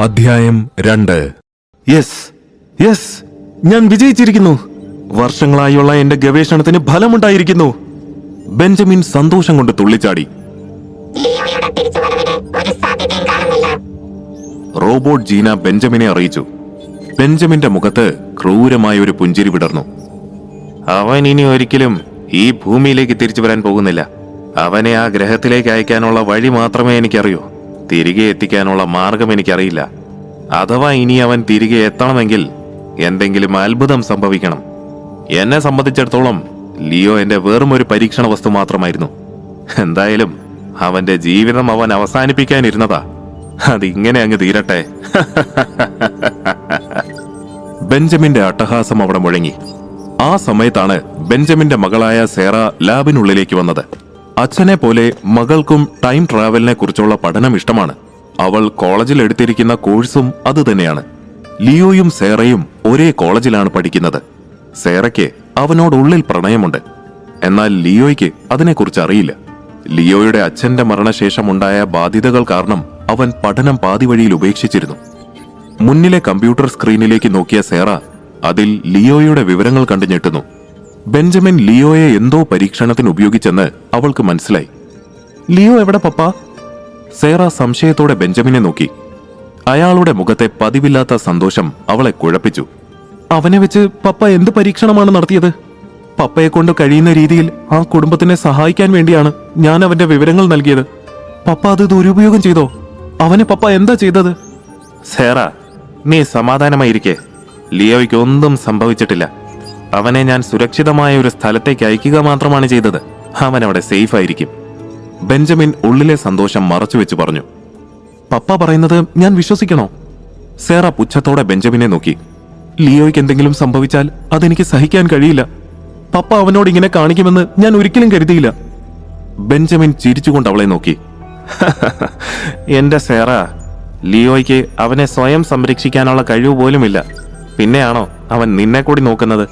അധ്യായം 2. യെസ്, ഞാൻ വിജയിച്ചിരിക്കുന്നു. വർഷങ്ങളായുള്ള എന്റെ ഗവേഷണത്തിന് ഫലമുണ്ടായിരിക്കുന്നു. ബെഞ്ചമിൻ സന്തോഷം കൊണ്ട് തുള്ളിച്ചാടി. റോബോട്ട് ജീന ബെഞ്ചമിനെ അറിയിച്ചു. ബെഞ്ചമിന്റെ മുഖത്ത് ക്രൂരമായ ഒരു പുഞ്ചിരി വിടർന്നു. അവൻ ഇനി ഒരിക്കലും ഈ ഭൂമിയിലേക്ക് തിരിച്ചു വരാൻ പോകുന്നില്ല. അവനെ ആ ഗ്രഹത്തിലേക്ക് അയക്കാനുള്ള വഴി മാത്രമേ എനിക്കറിയൂ. തിരികെ എത്തിക്കാനുള്ള മാർഗം എനിക്കറിയില്ല. അഥവാ ഇനി അവൻ തിരികെ എത്തണമെങ്കിൽ എന്തെങ്കിലും അത്ഭുതം സംഭവിക്കണം. എന്നെ സംബന്ധിച്ചിടത്തോളം ലിയോ എന്റെ വെറും ഒരു പരീക്ഷണ വസ്തു മാത്രമായിരുന്നു. എന്തായാലും അവന്റെ ജീവിതം അവൻ അവസാനിപ്പിക്കാനിരുന്നതാ. അതിങ്ങനെ അങ്ങ് തീരട്ടെ. ബെഞ്ചമിന്റെ അട്ടഹാസം അവിടെ മുഴങ്ങി. ആ സമയത്താണ് ബെഞ്ചമിന്റെ മകളായ സേറ ലാബിനുള്ളിലേക്ക് വന്നത്. അച്ഛനെ പോലെ മകൾക്കും ടൈം ട്രാവലിനെ കുറിച്ചുള്ള പഠനം ഇഷ്ടമാണ്. അവൾ കോളേജിൽ എടുത്തിരിക്കുന്ന കോഴ്സും അതുതന്നെയാണ്. ലിയോയും സേറയും ഒരേ കോളേജിലാണ് പഠിക്കുന്നത്. സേറയ്ക്ക് അവനോടുള്ളിൽ പ്രണയമുണ്ട്. എന്നാൽ ലിയോയ്ക്ക് അതിനെക്കുറിച്ച് അറിയില്ല. ലിയോയുടെ അച്ഛന്റെ മരണശേഷമുണ്ടായ ബാധ്യതകൾ കാരണം അവൻ പഠനം പാതിവഴിയിൽ ഉപേക്ഷിച്ചിരുന്നു. മുന്നിലെ കമ്പ്യൂട്ടർ സ്ക്രീനിലേക്ക് നോക്കിയ സേറ അതിൽ ലിയോയുടെ വിവരങ്ങൾ കണ്ടു ഞെട്ടുന്നു. ബെഞ്ചമിൻ ലിയോയെ എന്തോ പരീക്ഷണത്തിന് ഉപയോഗിച്ചെന്ന് അവൾക്ക് മനസ്സിലായി. ലിയോ എവിടെ പപ്പ? സേറ സംശയത്തോടെ ബെഞ്ചമിനെ നോക്കി. അയാളുടെ മുഖത്തെ പതിവില്ലാത്ത സന്തോഷം അവളെ കുഴപ്പിച്ചു. അവനെ വെച്ച് പപ്പ എന്ത് പരീക്ഷണമാണ് നടത്തിയത്? പപ്പയെ കൊണ്ട് കഴിയുന്ന രീതിയിൽ ആ കുടുംബത്തിനെ സഹായിക്കാൻ വേണ്ടിയാണ് ഞാൻ അവന്റെ വിവരങ്ങൾ നൽകിയത്. പപ്പ അത് ദുരുപയോഗം ചെയ്തോ? അവനെ പപ്പ എന്താ ചെയ്തത്? സേറ, നീ സമാധാനമായിരിക്കെ. ലിയോയ്ക്ക് ഒന്നും സംഭവിച്ചിട്ടില്ല. അവനെ ഞാൻ സുരക്ഷിതമായ ഒരു സ്ഥലത്തേക്ക് അയക്കുക മാത്രമാണ് ചെയ്തത്. അവൻ അവിടെ സേഫ് ആയിരിക്കും. ബെഞ്ചമിൻ ഉള്ളിലെ സന്തോഷം മറച്ചുവെച്ച് പറഞ്ഞു. പപ്പ പറയുന്നത് ഞാൻ വിശ്വസിക്കണോ? സേറ പുച്ഛത്തോടെ ബെഞ്ചമിനെ നോക്കി. ലിയോയ്ക്ക് എന്തെങ്കിലും സംഭവിച്ചാൽ അതെനിക്ക് സഹിക്കാൻ കഴിയില്ല. പപ്പ അവനോട് ഇങ്ങനെ കാണിക്കുമെന്ന് ഞാൻ ഒരിക്കലും കരുതിയില്ല. ബെഞ്ചമിൻ ചിരിച്ചുകൊണ്ട് അവളെ നോക്കി. എന്റെ സേറ, ലിയോയ്ക്ക് അവനെ സ്വയം സംരക്ഷിക്കാനുള്ള കഴിവ് പോലുമില്ല. പിന്നെയാണോ അവൻ നിന്നെ കൂടി നോക്കുന്നത്?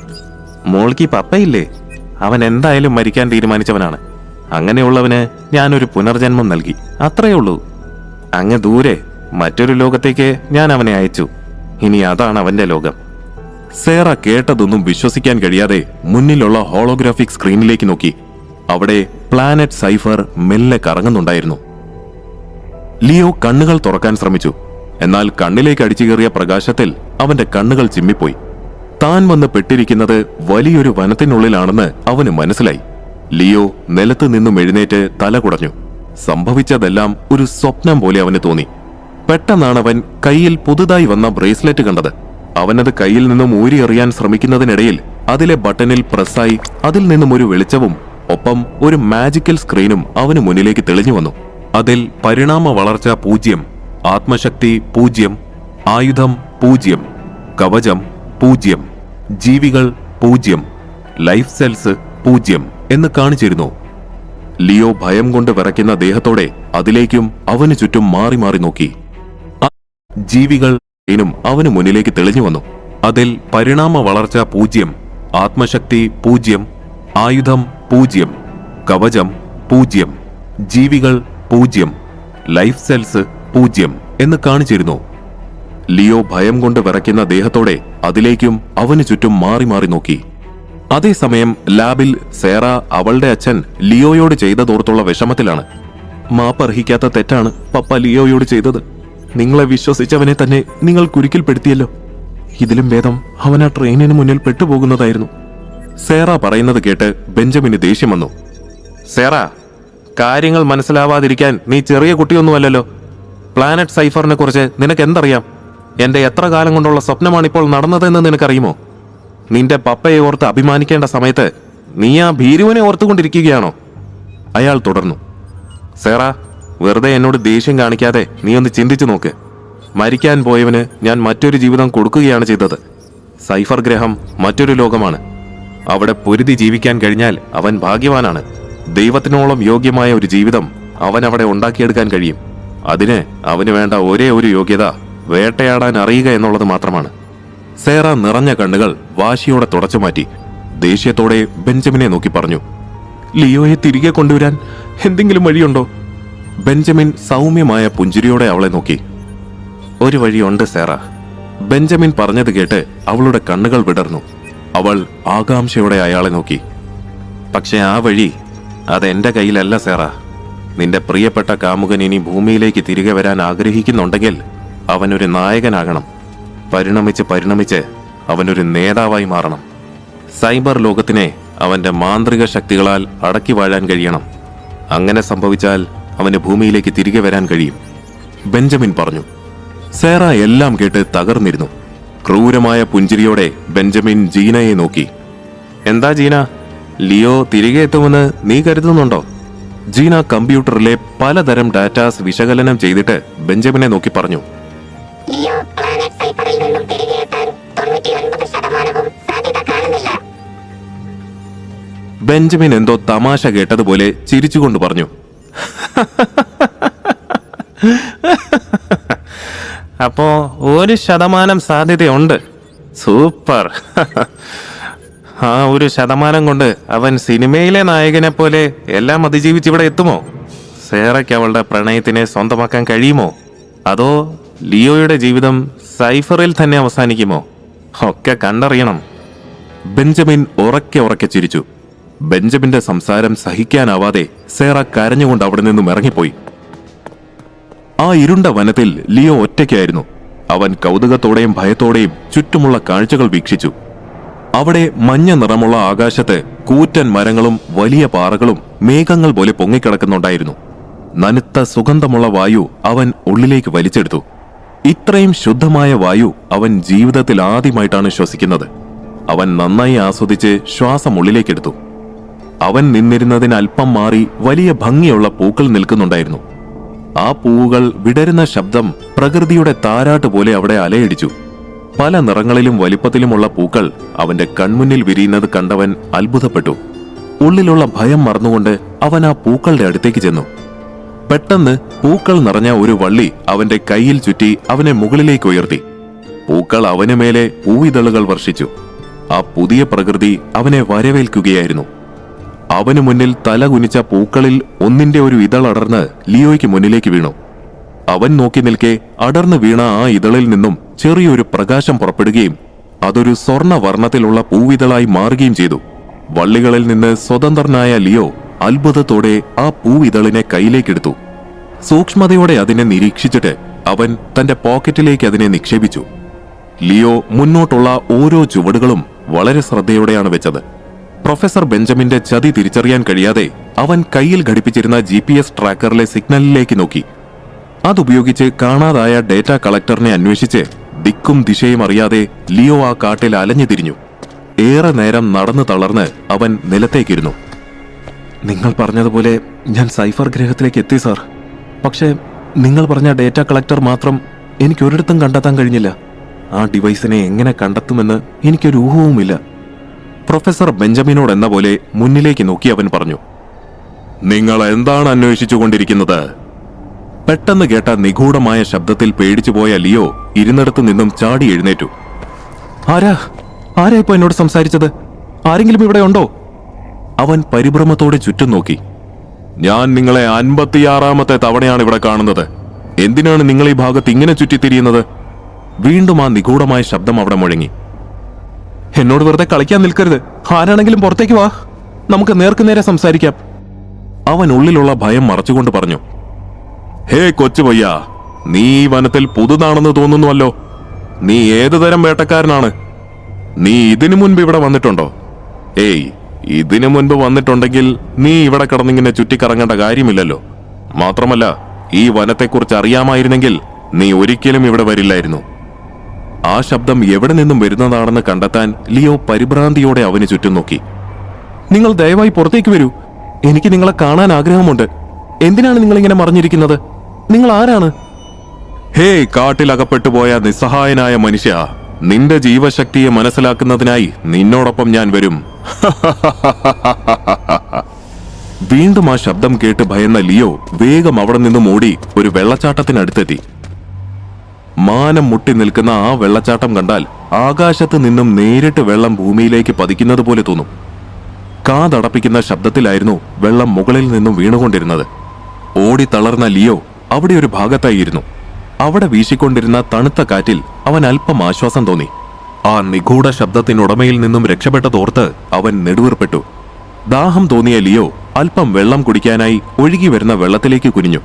മോൾക്ക് പപ്പയില്ലേ? അവൻ എന്തായാലും മരിക്കാൻ തീരുമാനിച്ചവനാണ്. അങ്ങനെയുള്ളവന് ഞാനൊരു പുനർജന്മം നൽകി, അത്രയേ ഉള്ളൂ. അങ്ങ് ദൂരെ മറ്റൊരു ലോകത്തേക്ക് ഞാൻ അവനെ അയച്ചു. ഇനി അതാണ് അവന്റെ ലോകം. സേറ കേട്ടതൊന്നും വിശ്വസിക്കാൻ കഴിയാതെ മുന്നിലുള്ള ഹോളോഗ്രാഫിക് സ്ക്രീനിലേക്ക് നോക്കി. അവിടെ പ്ലാനറ്റ് സൈഫർ മെല്ലെ കറങ്ങുന്നുണ്ടായിരുന്നു. ലിയോ കണ്ണുകൾ തുറക്കാൻ ശ്രമിച്ചു. എന്നാൽ കണ്ണിലേക്ക് അടിച്ചു കയറിയ പ്രകാശത്തിൽ അവന്റെ കണ്ണുകൾ ചിമ്മിപ്പോയി. താൻ വന്ന് പെട്ടിരിക്കുന്നത് വലിയൊരു വനത്തിനുള്ളിലാണെന്ന് അവന് മനസ്സിലായി. ലിയോ നിലത്ത് നിന്നും എഴുന്നേറ്റ് തല കുടഞ്ഞു. സംഭവിച്ചതെല്ലാം ഒരു സ്വപ്നം പോലെ അവന് തോന്നി. പെട്ടെന്നാണ് അവൻ കയ്യിൽ പുതുതായി വന്ന ബ്രേസ്ലെറ്റ് കണ്ടത്. അവനത് കയ്യിൽ നിന്നും ഊരിയെറിയാൻ ശ്രമിക്കുന്നതിനിടയിൽ അതിലെ ബട്ടണിൽ പ്രസ്സായി അതിൽ നിന്നും ഒരു വെളിച്ചവും ഒപ്പം ഒരു മാജിക്കൽ സ്ക്രീനും അവന് മുന്നിലേക്ക് തെളിഞ്ഞു വന്നു. അതിൽ പരിണാമ വളർച്ച 0, ആത്മശക്തി 0, ആയുധം 0, കവചം 0, ജീവികൾ 0, ലൈഫ് സെൽസ് 0 എന്ന് കാണിച്ചിരുന്നു. ലിയോ ഭയം കൊണ്ട് വിറയ്ക്കുന്ന ദേഹത്തോടെ അതിലേക്കും അവന് ചുറ്റും മാറി മാറി നോക്കി. ജീവികൾ ും അവന് മുന്നിലേക്ക് തെളിഞ്ഞു വന്നു. അതിൽ പരിണാമ വളർച്ച 0, ആത്മശക്തി 0, ആയുധം 0, കവചം 0, ജീവികൾ 0, ലൈഫ് സെൽസ് 0 എന്ന് കാണിച്ചിരുന്നു. ലിയോ ഭയം കൊണ്ട് വിറയ്ക്കുന്ന ദേഹത്തോടെ അതിലേക്കും അവന് ചുറ്റും മാറി മാറി നോക്കി. അതേസമയം ലാബിൽ സേറ അവളുടെ അച്ഛൻ ലിയോയോട് ചെയ്തതോർത്തുള്ള വിഷമത്തിലാണ്. മാപ്പർഹിക്കാത്ത തെറ്റാണ് പപ്പ ലിയോയോട് ചെയ്തത്. നിങ്ങളെ വിശ്വസിച്ചവനെ തന്നെ നിങ്ങൾ കുരുക്കിൽപ്പെടുത്തിയല്ലോ. ഇതിലും ഭേദം അവൻ ആ ട്രെയിനിന് മുന്നിൽ പെട്ടുപോകുന്നതായിരുന്നു. സേറ പറയുന്നത് കേട്ട് ബെഞ്ചമിന് ദേഷ്യം വന്നു. സേറ, കാര്യങ്ങൾ മനസ്സിലാവാതിരിക്കാൻ നീ ചെറിയ കുട്ടിയൊന്നുമല്ലല്ലോ. പ്ലാനറ്റ് സൈഫറിനെ കുറിച്ച് നിനക്ക് എന്തറിയാം? എന്റെ എത്ര കാലം കൊണ്ടുള്ള സ്വപ്നമാണിപ്പോൾ നടന്നതെന്ന് നിനക്കറിയുമോ? നിന്റെ പപ്പയെ ഓർത്ത് അഭിമാനിക്കേണ്ട സമയത്ത് നീ ആ ഭീരുവിനെ ഓർത്തുകൊണ്ടിരിക്കുകയാണോ? അയാൾ തുടർന്നു. സേറ, വെറുതെ എന്നോട് ദേഷ്യം കാണിക്കാതെ നീ ഒന്ന് ചിന്തിച്ചു നോക്ക്. മരിക്കാൻ പോയവന് ഞാൻ മറ്റൊരു ജീവിതം കൊടുക്കുകയാണ് ചെയ്തത്. സൈഫർ ഗ്രഹം മറ്റൊരു ലോകമാണ്. അവിടെ പൊരുതി ജീവിക്കാൻ കഴിഞ്ഞാൽ അവൻ ഭാഗ്യവാനാണ്. ദൈവത്തിനോളം യോഗ്യമായ ഒരു ജീവിതം അവൻ അവിടെ ഉണ്ടാക്കിയെടുക്കാൻ കഴിയും. അതിന് അവന് വേണ്ട ഒരേ ഒരു യോഗ്യത വേട്ടയാടാൻ അറിയുക എന്നുള്ളത് മാത്രമാണ്. സേറ നിറഞ്ഞ കണ്ണുകൾ വാശിയോടെ തുടച്ചുമാറ്റി ദേഷ്യത്തോടെ ബെഞ്ചമിനെ നോക്കി പറഞ്ഞു. ലിയോയെ തിരികെ കൊണ്ടുവരാൻ എന്തെങ്കിലും വഴിയുണ്ടോ? ബെഞ്ചമിൻ സൗമ്യമായ പുഞ്ചിരിയോടെ അവളെ നോക്കി. ഒരു വഴിയുണ്ട് സേറ. ബെഞ്ചമിൻ പറഞ്ഞത് കേട്ട് അവളുടെ കണ്ണുകൾ വിടർന്നു. അവൾ ആകാംക്ഷയോടെ അയാളെ നോക്കി. പക്ഷെ ആ വഴി അതെന്റെ കയ്യിലല്ല സേറ. നിന്റെ പ്രിയപ്പെട്ട കാമുകൻ ഇനി ഭൂമിയിലേക്ക് തിരികെ വരാൻ ആഗ്രഹിക്കുന്നുണ്ടെങ്കിൽ അവനൊരു നായകനാകണം. പരിണമിച്ച് അവനൊരു നേതാവായി മാറണം. സൈബർ ലോകത്തിനെ അവന്റെ മാന്ത്രിക ശക്തികളാൽ അടക്കി വാഴാൻ കഴിയണം. അങ്ങനെ സംഭവിച്ചാൽ അവന് ഭൂമിയിലേക്ക് തിരികെ വരാൻ കഴിയും, ബെഞ്ചമിൻ പറഞ്ഞു. സേറ എല്ലാം കേട്ട് തകർന്നിരുന്നു. ക്രൂരമായ പുഞ്ചിരിയോടെ ബെഞ്ചമിൻ ജീനയെ നോക്കി. എന്താ ജീന, ലിയോ തിരികെ എത്തുമെന്ന് നീ കരുതുന്നുണ്ടോ? ജീന കമ്പ്യൂട്ടറിലെ പലതരം ഡാറ്റാസ് വിശകലനം ചെയ്തിട്ട് ബെഞ്ചമിനെ നോക്കി പറഞ്ഞു. ബെഞ്ചമിൻ എന്തോ തമാശ കേട്ടതുപോലെ ചിരിച്ചുകൊണ്ട് പറഞ്ഞു. അപ്പോ 1% സാധ്യതയുണ്ട്. സൂപ്പർ. ആ 1% കൊണ്ട് അവൻ സിനിമയിലെ നായകനെ പോലെ എല്ലാം അതിജീവിച്ച് ഇവിടെ എത്തുമോ? സേറയ്ക്ക് അവളുടെ പ്രണയത്തിനെ സ്വന്തമാക്കാൻ കഴിയുമോ? അതോ ലിയോയുടെ ജീവിതം സൈഫറിൽ തന്നെ അവസാനിക്കുമോ? ഒക്കെ കണ്ടറിയണം. ബെഞ്ചമിൻ ഉറക്കെ ചിരിച്ചു. ബെഞ്ചമിന്റെ സംസാരം സഹിക്കാനാവാതെ സേറ കരഞ്ഞുകൊണ്ട് അവിടെ നിന്നും ഇറങ്ങിപ്പോയി. ആ ഇരുണ്ട വനത്തിൽ ലിയോ ഒറ്റയ്ക്കായിരുന്നു. അവൻ കൗതുകത്തോടെയും ഭയത്തോടെയും ചുറ്റുമുള്ള കാഴ്ചകൾ വീക്ഷിച്ചു. അവിടെ മഞ്ഞ നിറമുള്ള ആകാശത്ത് കൂറ്റൻ മരങ്ങളും വലിയ പാറകളും മേഘങ്ങൾ പോലെ പൊങ്ങിക്കിടക്കുന്നുണ്ടായിരുന്നു. നനുത്ത സുഗന്ധമുള്ള വായു അവൻ ഉള്ളിലേക്ക് വലിച്ചെടുത്തു. ഇത്രയും ശുദ്ധമായ വായു അവൻ ജീവിതത്തിൽ ആദ്യമായിട്ടാണ് ശ്വസിക്കുന്നത്. അവൻ നന്നായി ആസ്വദിച്ച് ശ്വാസം ഉള്ളിലേക്കെടുത്തു. അവൻ നിന്നിരുന്നതിന് അല്പം മാറി വലിയ ഭംഗിയുള്ള പൂക്കൾ നിൽക്കുന്നുണ്ടായിരുന്നു. ആ പൂവുകൾ വിടരുന്ന ശബ്ദം പ്രകൃതിയുടെ താരാട്ട് പോലെ അവിടെ അലയടിച്ചു. പല നിറങ്ങളിലും വലിപ്പത്തിലുമുള്ള പൂക്കൾ അവന്റെ കൺമുന്നിൽ വിരിയുന്നത് കണ്ടവൻ അത്ഭുതപ്പെട്ടു. ഉള്ളിലുള്ള ഭയം മറന്നുകൊണ്ട് അവൻ ആ പൂക്കളുടെ അടുത്തേക്ക് ചെന്നു. പെട്ടെന്ന് പൂക്കൾ നിറഞ്ഞ ഒരു വള്ളി അവന്റെ കയ്യിൽ ചുറ്റി അവനെ മുകളിലേക്ക് ഉയർത്തി. പൂക്കൾ അവന് മേലെ പൂവിതളുകൾ വർഷിച്ചു. ആ പുതിയ പ്രകൃതി അവനെ വരവേൽക്കുകയായിരുന്നു. അവനു മുന്നിൽ തല കുനിച്ച പൂക്കളിൽ ഒന്നിന്റെ ഒരു ഇതളടർന്ന് ലിയോയ്ക്ക് മുന്നിലേക്ക് വീണു. അവൻ നോക്കി നിൽക്കെ അടർന്നു വീണ ആ ഇതളിൽ നിന്നും ചെറിയൊരു പ്രകാശം പുറപ്പെടുകയും അതൊരു സ്വർണ്ണവർണ്ണത്തിലുള്ള പൂവിതളായി മാറുകയും ചെയ്തു. വള്ളികളിൽ നിന്ന് സ്വതന്ത്രനായ ലിയോ അത്ഭുതത്തോടെ ആ പൂവിതളിനെ കയ്യിലേക്കെടുത്തു. സൂക്ഷ്മതയോടെ അതിനെ നിരീക്ഷിച്ചിട്ട് അവൻ തന്റെ പോക്കറ്റിലേക്ക് അതിനെ നിക്ഷേപിച്ചു. ലിയോ മുന്നോട്ടുള്ള ഓരോ ചുവടുകളും വളരെ ശ്രദ്ധയോടെയാണ് വെച്ചത്. പ്രൊഫസർ ബെഞ്ചമിന്റെ ചതി തിരിച്ചറിയാൻ കഴിയാതെ അവൻ കയ്യിൽ ഘടിപ്പിച്ചിരുന്ന GPS ട്രാക്കറിലെ സിഗ്നലിലേക്ക് നോക്കി. അതുപയോഗിച്ച് കാണാതായ ഡേറ്റ കളക്ടറിനെ അന്വേഷിച്ച് ദിക്കും ദിശയും അറിയാതെ ലിയോ ആ കാട്ടിൽ അലഞ്ഞു തിരിഞ്ഞു. ഏറെ നേരം നടന്നു തളർന്ന് അവൻ നിലത്തേക്കിരുന്നു. നിങ്ങൾ പറഞ്ഞതുപോലെ ഞാൻ സൈഫർ ഗ്രഹത്തിലേക്ക് എത്തി സാർ. പക്ഷേ നിങ്ങൾ പറഞ്ഞ ഡേറ്റ കളക്ടർ മാത്രം എനിക്കൊരിടത്തും കണ്ടെത്താൻ കഴിഞ്ഞില്ല. ആ ഡിവൈസിനെ എങ്ങനെ കണ്ടെത്തുമെന്ന് എനിക്കൊരു ഊഹവുമില്ല. പ്രൊഫസർ ബെഞ്ചമിനോട് എന്ന പോലെ മുന്നിലേക്ക് നോക്കി അവൻ പറഞ്ഞു. നിങ്ങൾ എന്താണ് അന്വേഷിച്ചുകൊണ്ടിരിക്കുന്നത്? പെട്ടെന്ന് കേട്ട നിഗൂഢമായ ശബ്ദത്തിൽ പേടിച്ചുപോയ ലിയോ ഇരുന്നിടത്തു നിന്നും ചാടി എഴുന്നേറ്റു. ആരാ ഇപ്പൊ എന്നോട് സംസാരിച്ചത്? ആരെങ്കിലും ഇവിടെ ഉണ്ടോ? അവൻ പരിഭ്രമത്തോടെ ചുറ്റും നോക്കി. ഞാൻ നിങ്ങളെ 56-ാമത്തെ തവണയാണ് ഇവിടെ കാണുന്നത്. എന്തിനാണ് നിങ്ങൾ ഈ ഭാഗത്ത് ഇങ്ങനെ ചുറ്റിത്തിരിയുന്നത്? വീണ്ടും ആ നിഗൂഢമായ ശബ്ദം അവിടെ മുഴങ്ങി. എന്നോട് വെറുതെ കളിക്കാൻ നിൽക്കരുത്. ആരാണെങ്കിലും പുറത്തേക്ക് വാ, നമുക്ക് നേർക്കുനേരെ സംസാരിക്കാം. അവൻ ഉള്ളിലുള്ള ഭയം മറച്ചുകൊണ്ട് പറഞ്ഞു. ഹേ കൊച്ചു പയ്യ, നീ ഈ വനത്തിൽ പുതുതാണെന്ന് തോന്നുന്നുവല്ലോ. നീ ഏതുതരം വേട്ടക്കാരനാണ്? നീ ഇതിനു മുൻപ് ഇവിടെ വന്നിട്ടുണ്ടോ? ഏയ്, ഇതിനു മുൻപ് വന്നിട്ടുണ്ടെങ്കിൽ നീ ഇവിടെ കിടന്നിങ്ങനെ ചുറ്റിക്കറങ്ങേണ്ട കാര്യമില്ലല്ലോ. മാത്രമല്ല, ഈ വനത്തെക്കുറിച്ച് അറിയാമായിരുന്നെങ്കിൽ നീ ഒരിക്കലും ഇവിടെ വരില്ലായിരുന്നു. ആ ശബ്ദം എവിടെ നിന്നും വരുന്നതാണെന്ന് കണ്ടെത്താൻ ലിയോ പരിഭ്രാന്തിയോടെ അവന് ചുറ്റും നോക്കി. നിങ്ങൾ ദയവായി പുറത്തേക്ക് വരൂ. എനിക്ക് നിങ്ങളെ കാണാൻ ആഗ്രഹമുണ്ട്. എന്തിനാണ് നിങ്ങളിങ്ങനെ മറിഞ്ഞിരിക്കുന്നത്? നിങ്ങൾ ആരാണ്? ഹേ കാട്ടിലകപ്പെട്ടു പോയ നിസ്സഹായനായ മനുഷ്യ, നിന്റെ ജീവശക്തിയെ മനസ്സിലാക്കുന്നതിനായി നിന്നോടൊപ്പം ഞാൻ വരും. വീണ്ടും ആ ശബ്ദം കേട്ട് ഭയന്ന ലിയോ വേഗം അവിടെ നിന്നും ഓടി ഒരു വെള്ളച്ചാട്ടത്തിനടുത്തെത്തി. മാനം മുട്ടി നിൽക്കുന്ന ആ വെള്ളച്ചാട്ടം കണ്ടാൽ ആകാശത്ത് നിന്നും നേരിട്ട് വെള്ളം ഭൂമിയിലേക്ക് പതിക്കുന്നത് പോലെ തോന്നും. കാതടപ്പിക്കുന്ന ശബ്ദത്തിലായിരുന്നു വെള്ളം മുകളിൽ നിന്നും വീണുകൊണ്ടിരുന്നത്. ഓടി തളർന്ന ലിയോ അവിടെ ഒരു ഭാഗത്തായിരുന്നു. അവിടെ വീശിക്കൊണ്ടിരുന്ന തണുത്ത കാറ്റിൽ അവൻ അല്പം ആശ്വാസം തോന്നി. ആ നിഗൂഢ ശബ്ദത്തിനുടമയിൽ നിന്നും രക്ഷപ്പെട്ടതോർത്ത് അവൻ നെടുവീർപ്പെട്ടു. ദാഹം തോന്നിയ ലിയോ അല്പം വെള്ളം കുടിക്കാനായി ഒഴുകി വരുന്ന വെള്ളത്തിലേക്ക് കുനിഞ്ഞു.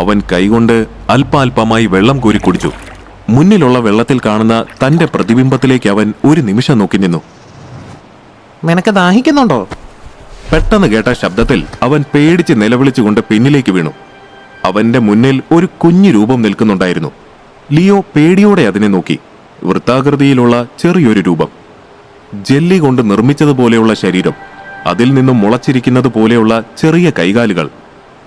അവൻ കൈകൊണ്ട് അല്പാൽപമായി വെള്ളം കോരി കുടിച്ചു. മുന്നിലുള്ള വെള്ളത്തിൽ കാണുന്ന തന്റെ പ്രതിബിംബത്തിലേക്ക് അവൻ ഒരു നിമിഷം നോക്കി നിന്നു. നിനക്ക് ദാഹിക്കുന്നുണ്ടോ? പെട്ടെന്ന് കേട്ട ശബ്ദത്തിൽ അവൻ പേടിച്ച് നിലവിളിച്ചുകൊണ്ട് പിന്നിലേക്ക് വീണു. അവന്റെ മുന്നിൽ ഒരു കുഞ്ഞു രൂപം നിൽക്കുന്നുണ്ടായിരുന്നു. ലിയോ പേടിയോടെ അതിനെ നോക്കി. വൃത്താകൃതിയിലുള്ള ചെറിയൊരു രൂപം, ജെല്ലി കൊണ്ട് നിർമ്മിച്ചതുപോലെയുള്ള ശരീരം, അതിൽ നിന്നും മുളച്ചിരിക്കുന്നത് പോലെയുള്ള ചെറിയ കൈകാലുകൾ.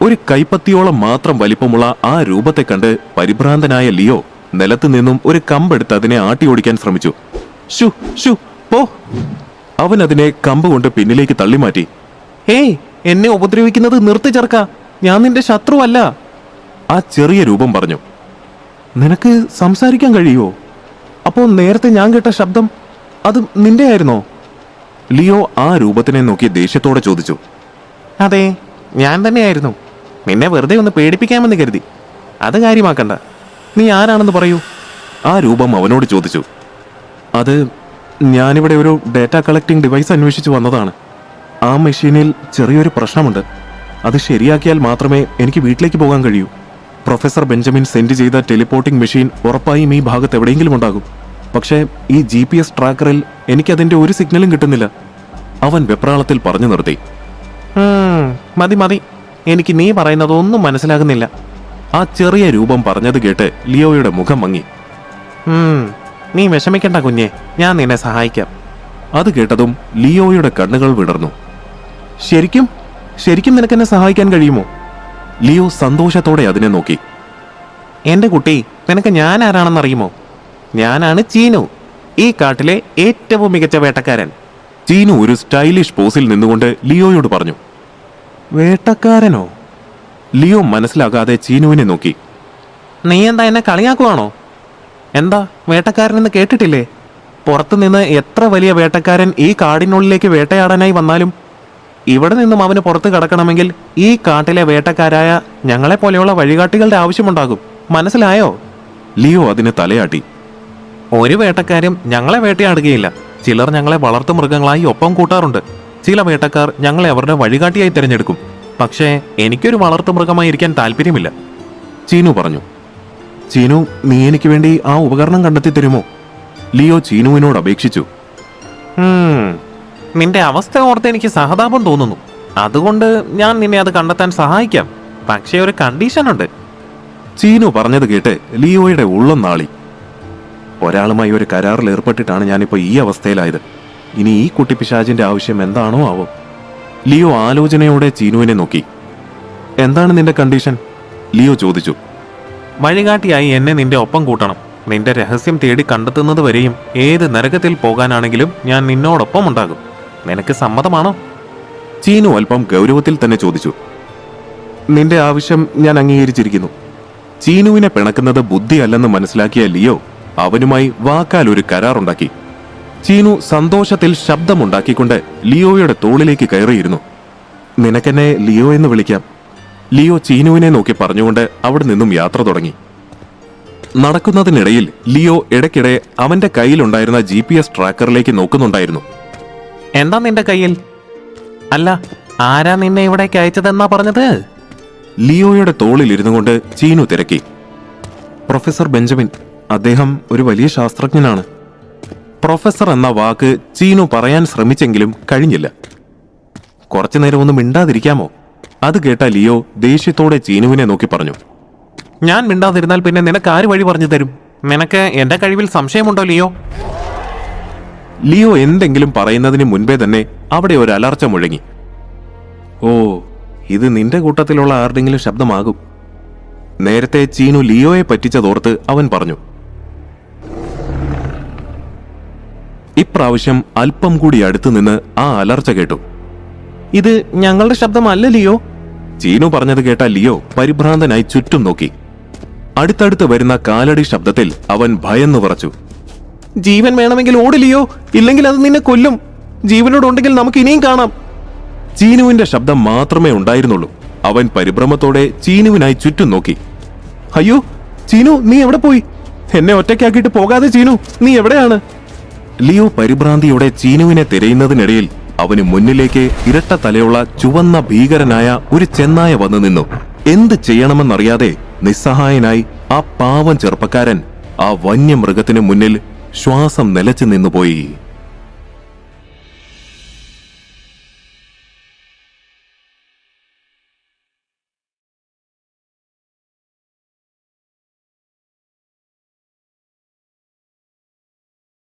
ഒരു കൈപ്പത്തിയോളം മാത്രം വലിപ്പമുള്ള ആ രൂപത്തെ കണ്ട് പരിഭ്രാന്തനായ ലിയോ നിലത്തു നിന്നും ഒരു കമ്പെടുത്ത് അതിനെ ആട്ടിയോടിക്കാൻ ശ്രമിച്ചു. ഷു ഷു പോ! അവൻ അതിനെ കമ്പ് കൊണ്ട് പിന്നിലേക്ക് തള്ളിമാറ്റി. ഹേയ്, എന്നെ ഉപദ്രവിക്കുന്നത് നിർത്തി ചെറുക്ക, ഞാൻ നിന്റെ ശത്രുവല്ല. ആ ചെറിയ രൂപം പറഞ്ഞു. നിനക്ക് സംസാരിക്കാൻ കഴിയുമോ? അപ്പോൾ നേരത്തെ ഞാൻ കേട്ട ശബ്ദം അത് നിന്റെ ആയിരുന്നോ? ലിയോ ആ രൂപത്തിനെ നോക്കി ദേഷ്യത്തോടെ ചോദിച്ചു. അതെ, ഞാൻ തന്നെയായിരുന്നു. നിന്നെ വെറുതെ ഒന്ന് പേടിപ്പിക്കാമെന്ന് കരുതി. അത് കാര്യമാക്കണ്ട. നീ ആരാണെന്ന് പറയൂ. ആ രൂപം അവനോട് ചോദിച്ചു. അത് ഞാനിവിടെ ഒരു ഡാറ്റ കളക്ടിംഗ് ഡിവൈസ് അന്വേഷിച്ചു വന്നതാണ്. ആ മെഷീനിൽ ചെറിയൊരു പ്രശ്നമുണ്ട്. അത് ശരിയാക്കിയാൽ മാത്രമേ എനിക്ക് വീട്ടിലേക്ക് പോകാൻ കഴിയൂ. പ്രൊഫസർ ബെഞ്ചമിൻ സെൻഡ് ചെയ്ത ടെലിപ്പോർട്ടിംഗ് മെഷീൻ ഉറപ്പായും ഈ ഭാഗത്ത് എവിടെയെങ്കിലും ഉണ്ടാകും. പക്ഷേ ഈ GPS ട്രാക്കറിൽ എനിക്കതിൻ്റെ ഒരു സിഗ്നലും കിട്ടുന്നില്ല. അവൻ വെപ്രാളത്തിൽ പറഞ്ഞു നിർത്തി. മതി മതി, എനിക്ക് നീ പറയുന്നതൊന്നും മനസ്സിലാകുന്നില്ല. ആ ചെറിയ രൂപം പറഞ്ഞത് കേട്ട് ലിയോയുടെ മുഖം മങ്ങി. നീ വിഷമിക്കണ്ട കുഞ്ഞെ, ഞാൻ നിന്നെ സഹായിക്കാം. അത് കേട്ടതും ലിയോയുടെ കണ്ണുകൾ വിടർന്നു. ശരിക്കും ശരിക്കും നിനക്കെന്നെ സഹായിക്കാൻ കഴിയുമോ? ലിയോ സന്തോഷത്തോടെ അതിനെ നോക്കി. എന്റെ കുട്ടി, നിനക്ക് ഞാൻ ആരാണെന്നറിയുമോ? ഞാനാണ് ചീനു, ഈ കാട്ടിലെ ഏറ്റവും മികച്ച വേട്ടക്കാരൻ. ചീനു ഒരു സ്റ്റൈലിഷ് പോസിൽ നിന്നുകൊണ്ട് ലിയോയോട് പറഞ്ഞു. വേട്ടക്കാരനോ? ലിയോ മനസ്സിലാകാതെ ചീനുവിനെ നോക്കി. നീ എന്താ എന്നെ കളിയാക്കുവാണോ? എന്താ വേട്ടക്കാരനെന്ന് കേട്ടിട്ടില്ലേ? പുറത്തുനിന്ന് എത്ര വലിയ വേട്ടക്കാരൻ ഈ കാടിനുള്ളിലേക്ക് വേട്ടയാടാനായി വന്നാലും ഇവിടെ നിന്നും അവന് പുറത്ത് കടക്കണമെങ്കിൽ ഈ കാട്ടിലെ വേട്ടക്കാരായ ഞങ്ങളെപ്പോലെയുള്ള വഴികാട്ടികളുടെ ആവശ്യമുണ്ടാകും. മനസ്സിലായോ? ലിയോ അതിന് തലയാട്ടി. ഒരു വേട്ടക്കാരും ഞങ്ങളെ വേട്ടയാടുകയില്ല. ചിലർ ഞങ്ങളെ വളർത്തു മൃഗങ്ങളായി ഒപ്പം കൂട്ടാറുണ്ട്. ചില വേട്ടക്കാർ ഞങ്ങളെ അവരുടെ വഴികാട്ടിയായി തിരഞ്ഞെടുക്കും. പക്ഷേ എനിക്കൊരു വളർത്തു മൃഗമായി ഇരിക്കാൻ താല്പര്യമില്ല. ചീനു പറഞ്ഞു. ചീനു, നീ എനിക്ക് വേണ്ടി ആ ഉപകരണം കണ്ടെത്തി തരുമോ? ലിയോ ചീനുവിനോട് അപേക്ഷിച്ചു. നിന്റെ അവസ്ഥ ഓർത്ത് എനിക്ക് സഹതാപം തോന്നുന്നു. അതുകൊണ്ട് ഞാൻ നിന്നെ അത് കണ്ടെത്താൻ സഹായിക്കാം. പക്ഷേ ഒരു കണ്ടീഷൻ ഉണ്ട്. ചീനു പറഞ്ഞത് കേട്ട് ലിയോയുടെ ഉള്ളം നാളി. ഒരാളുമായി ഒരു കരാറിൽ ഏർപ്പെട്ടിട്ടാണ് ഞാനിപ്പോൾ ഈ അവസ്ഥയിലായത്. ഇനി ഈ കുട്ടിപ്പിശാചിന്റെ ആവശ്യം എന്താണോ ആവോ? ലിയോ ആലോചനയോടെ ചീനുവിനെ നോക്കി. എന്താണ് നിന്റെ കണ്ടീഷൻ? ലിയോ ചോദിച്ചു. വഴികാട്ടിയായി എന്നെ നിന്റെ ഒപ്പം കൂട്ടണം. നിന്റെ രഹസ്യം തേടി കണ്ടെത്തുന്നത് വരെയും ഏത് നരകത്തിൽ പോകാനാണെങ്കിലും ഞാൻ നിന്നോടൊപ്പം ഉണ്ടാകും. നിനക്ക് സമ്മതമാണോ? ചീനു അല്പം ഗൗരവത്തിൽ തന്നെ ചോദിച്ചു. നിന്റെ ആവശ്യം ഞാൻ അംഗീകരിച്ചിരിക്കുന്നു. ചീനുവിനെ പിണക്കുന്നത് ബുദ്ധിയല്ലെന്ന് മനസ്സിലാക്കിയ ലിയോ അവനുമായി വാക്കാൽ ഒരു കരാറുണ്ടാക്കി. ചീനു സന്തോഷത്തിൽ ശബ്ദമുണ്ടാക്കിക്കൊണ്ട് ലിയോയുടെ തോളിലേക്ക് കയറിയിരുന്നു. നിനക്കെന്നെ ലിയോ എന്ന് വിളിക്കാം. ലിയോ ചീനുവിനെ നോക്കി പറഞ്ഞുകൊണ്ട് അവിടെ നിന്നും യാത്ര തുടങ്ങി. നടക്കുന്നതിനിടയിൽ ലിയോ ഇടയ്ക്കിടെ അവന്റെ കയ്യിലുണ്ടായിരുന്ന GPS ട്രാക്കറിലേക്ക് നോക്കുന്നുണ്ടായിരുന്നു. എന്താ നിന്റെ കയ്യിൽ? അല്ല, ആരാ നിന്നെ ഇവിടേക്ക് അയച്ചതെന്നാ പറഞ്ഞത്? ലിയോയുടെ തോളിൽ ഇരുന്നു കൊണ്ട് ചീനു തിരക്കി. Professor Benjamin. അദ്ദേഹം ഒരു വലിയ ശാസ്ത്രജ്ഞനാണ്. പ്രൊഫസർ എന്ന വാക്ക് ചീനു പറയാൻ ശ്രമിച്ചെങ്കിലും കഴിഞ്ഞില്ല. കുറച്ചുനേരം ഒന്നും മിണ്ടാതിരിക്കാമോ? അത് കേട്ട ലിയോ ദേഷ്യത്തോടെ ചീനുവിനെ നോക്കി പറഞ്ഞു. ഞാൻ മിണ്ടാതിരുന്നാൽ പിന്നെ നിനക്ക് ആര് വഴി പറഞ്ഞു തരും? നിനക്ക് എന്റെ കഴിവിൽ സംശയമുണ്ടോ ലിയോ? ലിയോ എന്തെങ്കിലും പറയുന്നതിന് മുൻപേ തന്നെ അവിടെ ഒരു അലർച്ച മുഴങ്ങി. ഓ, ഇത് നിന്റെ കൂട്ടത്തിലുള്ള ആരുടെങ്കിലും ശബ്ദമാകും. നേരത്തെ ചീനു ലിയോയെ പറ്റിച്ചതോർത്ത് അവൻ പറഞ്ഞു. ഇപ്രാവശ്യം അല്പം കൂടി അടുത്തു നിന്ന് ആ അലർച്ച കേട്ടു. ഇത് ഞങ്ങളുടെ ശബ്ദമല്ല ലിയോ. ചീനു പറഞ്ഞത് കേട്ട ലിയോ പരിഭ്രാന്തനായി ചുറ്റും നോക്കി. അടുത്തടുത്ത് വരുന്ന കാലടി ശബ്ദത്തിൽ അവൻ ഭയന്നു വിറച്ചു. ജീവൻ വേണമെങ്കിൽ ഓട് ലിയോ, ഇല്ലെങ്കിൽ അത് നിന്നെ കൊല്ലും. ജീവനോടുണ്ടെങ്കിൽ നമുക്ക് ഇനിയും കാണാം. ചീനുവിന്റെ ശബ്ദം മാത്രമേ ഉണ്ടായിരുന്നുള്ളൂ. അവൻ പരിഭ്രമത്തോടെ ചീനുവിനായി ചുറ്റും നോക്കി. അയ്യോ, ചീനു, നീ എവിടെ പോയി? എന്നെ ഒറ്റയ്ക്കാക്കിയിട്ട് പോകാതെ ചീനു, നീ എവിടെയാണ്? ലിയോ പരിഭ്രാന്തിയോടെ ചീനുവിനെ തിരയുന്നതിനിടയിൽ അവന് മുന്നിലേക്ക് ഇരട്ട തലയുള്ള ചുവന്ന ഭീകരനായ ഒരു ചെന്നായ വന്നു നിന്നു. എന്ത് ചെയ്യണമെന്നറിയാതെ നിസ്സഹായനായി ആ പാവം ചെറുപ്പക്കാരൻ ആ വന്യമൃഗത്തിനു മുന്നിൽ ശ്വാസം നിലച്ചു നിന്നുപോയി.